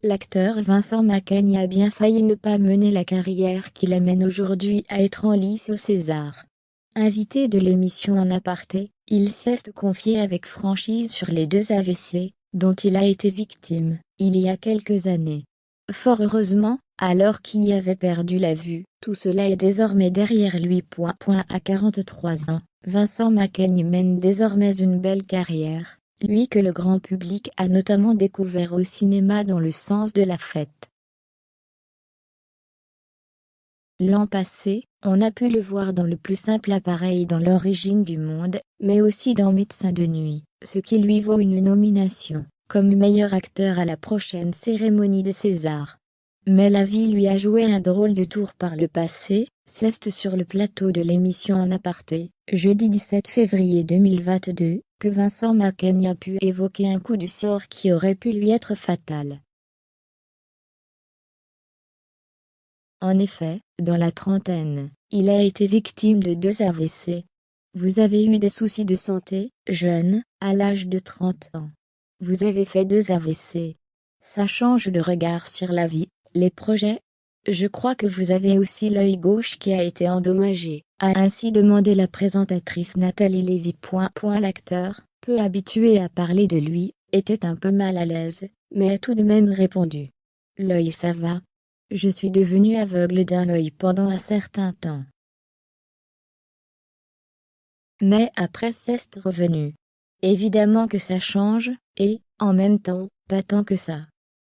l'acteur Vincent Macaigne a bien failli ne pas mener la carrière qui l'amène aujourd'hui à être en lice au César. Invité de l'émission En Aparté, il s'est confié avec franchise sur les 2 AVC, dont il a été victime, il y a quelques années. Fort heureusement, alors qu'il avait perdu la vue, tout cela est désormais derrière lui. À 43 ans, Vincent Macaigne mène désormais une belle carrière, lui que le grand public a notamment découvert au cinéma dans Le Sens de la fête. L'an passé, on a pu le voir dans Le plus simple appareil dans L'origine du monde, mais aussi dans Médecin de nuit, ce qui lui vaut une nomination, comme meilleur acteur à la prochaine cérémonie des Césars. Mais la vie lui a joué un drôle de tour par le passé, c'est sur le plateau de l'émission En Aparté, jeudi 17 février 2022, que Vincent Macaigne a pu évoquer un coup du sort qui aurait pu lui être fatal. En effet, dans la trentaine, il a été victime de 2 AVC. Vous avez eu des soucis de santé, jeune, à l'âge de 30 ans. Vous avez fait 2 AVC. Ça change de regard sur la vie, les projets. Je crois que vous avez aussi l'œil gauche qui a été endommagé, a ainsi demandé la présentatrice Nathalie Lévy. L'acteur, peu habitué à parler de lui, était un peu mal à l'aise, mais a tout de même répondu. L'œil ça va. Je suis devenu aveugle d'un œil pendant un certain temps. Mais après c'est revenu. Évidemment que ça change, et, en même temps, pas tant que ça.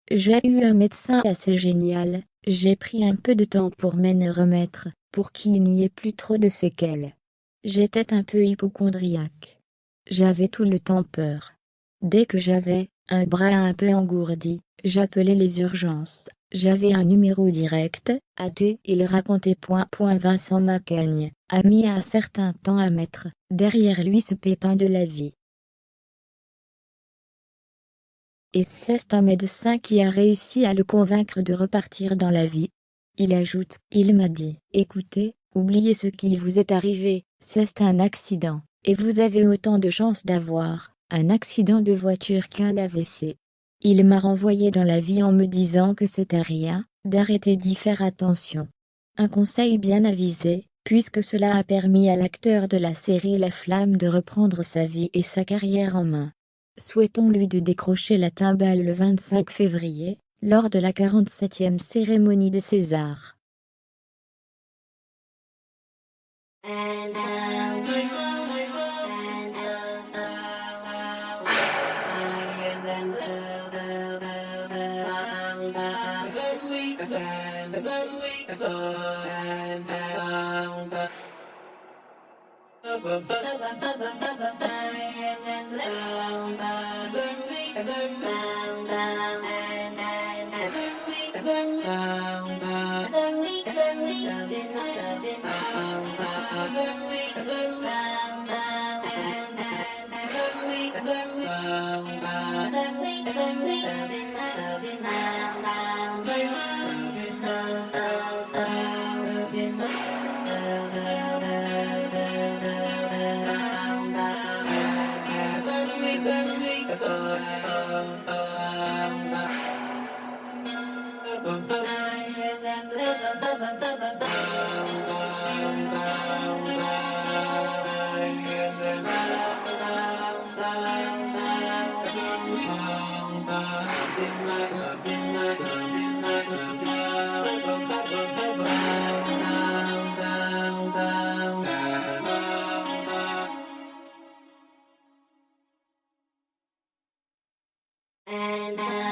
J'ai eu un médecin assez génial, j'ai pris un peu de temps pour m'en remettre, pour qu'il n'y ait plus trop de séquelles. J'étais un peu hypocondriaque. J'avais tout le temps peur. Dès que j'avais un bras un peu engourdi, j'appelais les urgences. J'avais un numéro direct, il racontait. Vincent Macaigne a mis un certain temps à mettre derrière lui ce pépin de la vie. Et c'est un médecin qui a réussi à le convaincre de repartir dans la vie. Il ajoute, il m'a dit, écoutez, oubliez ce qui vous est arrivé, c'est un accident, et vous avez autant de chances d'avoir un accident de voiture qu'un AVC. Il m'a renvoyé dans la vie en me disant que c'était rien, d'arrêter d'y faire attention. Un conseil bien avisé, puisque cela a permis à l'acteur de la série La Flamme de reprendre sa vie et sa carrière en main. Souhaitons-lui de décrocher la timbale le 25 février, lors de la 47e cérémonie des Césars. And